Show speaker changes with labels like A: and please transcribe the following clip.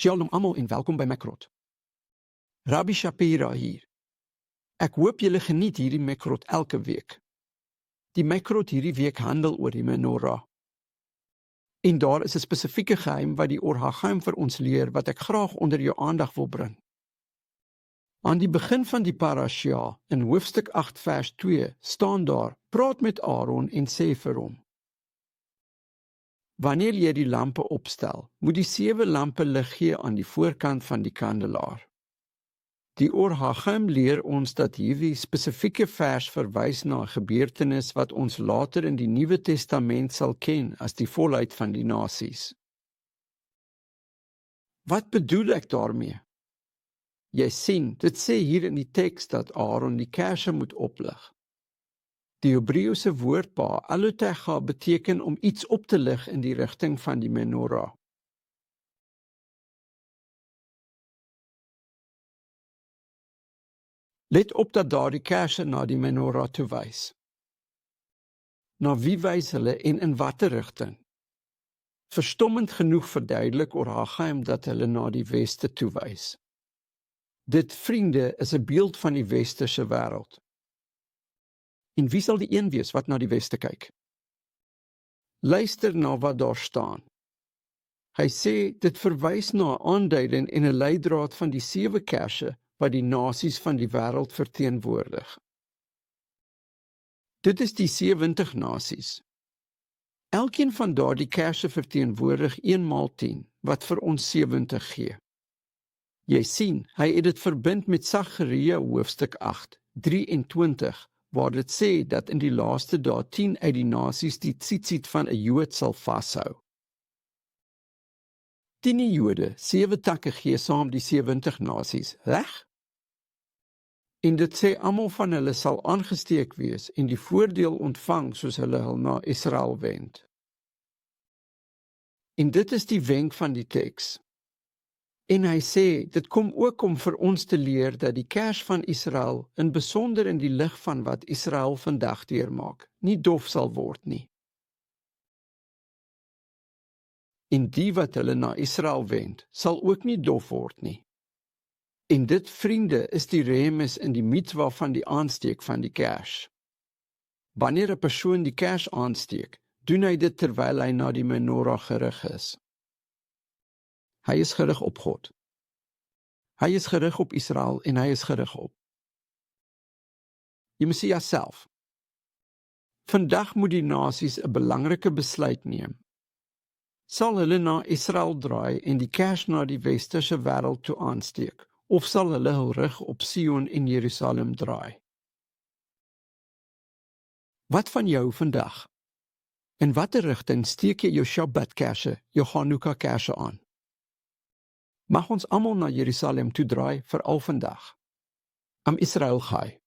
A: Shalom almal en welkom by Mekrot. Rabbi Shapira hier. Ek hoop julle geniet hierdie Mekrot elke week. Die Mekrot hierdie week handel oor die menorah. En daar is 'n spesifieke geheim wat die Or HaGaim vir ons leer wat ek graag onder jou aandag wil bring. Aan die begin van die parasha, in hoofstuk 8 vers 2, staan daar: praat met Aaron en sê vir hom: wanneer jy die lampe opstel, moet die 7 lampe lig gee aan die voorkant van die kandelaar. Die Or HaGaim leer ons dat hierdie spesifieke vers verwys na 'n gebeurtenis wat ons later in die Nuwe Testament sal ken as die volheid van die nasies. Wat bedoel ek daarmee? Jy sien, dit sê hier in die teks dat Aaron die kerse moet oplig. Die Hebreëse woordpaar alutecha beteken om iets op te lig in die rigting van die menorah. Let op dat daardie kerse na die menorah toe wys. Na wie wys hulle en in watter rigting? Verstommend genoeg verduidelik Or HaGaim dat hulle na die weste toe wys. Dit, vriende, is 'n beeld van die westerse wêreld. En wie sal die een wees wat na die weste kyk? Luister na wat daar staan. Hy sê dit verwys na 'n aanduiding en 'n leidraad van die 7 kerse wat die nasies van die wêreld verteenwoordig. Dit is die 70 nasies. Elkeen van daardie kerse verteenwoordig 1x10, wat vir ons 70 gee. Jy sien, hy het dit verbind met Sagaria hoofstuk 8, 23, waar dit sê dat in die laaste dae 10 uit die nasies die tzitzit van 'n Jood sal vashou. 10 Jode, 7 takke gee saam die 70 nasies, reg? En dit sê almal van hulle sal aangesteek wees en die voordeel ontvang soos hulle hul na Israel wend. En dit is die wenk van die teks. En hy sê, dit kom ook om vir ons te leer dat die kers van Israel, in besonder in die lig van wat Israel vandag deurmaak, nie dof sal word nie. En die wat hulle na Israel wend, sal ook nie dof word nie. En dit, vriende, is die remes in die mitzwa van die aansteek van die kers. Wanneer 'n persoon die kers aansteek, doen hy dit terwyl hy na die menorah gerig is. Hy is gerig op God. Hy is gerig op Israel en hy is gerig op die Messias self. Vandag moet die nasies 'n belangrike besluit neem. Sal hulle na Israel draai en die kers na die westerse wêreld toe aansteek, of sal hulle hul rug op Sion en Jerusalem draai? Wat van jou vandag? In watter rigting steek jy jou Shabbat-kerse, jou Chanukah-kerse aan? Mag ons almal na Jerusalem toe draai, veral vandag. Am Israel Chai.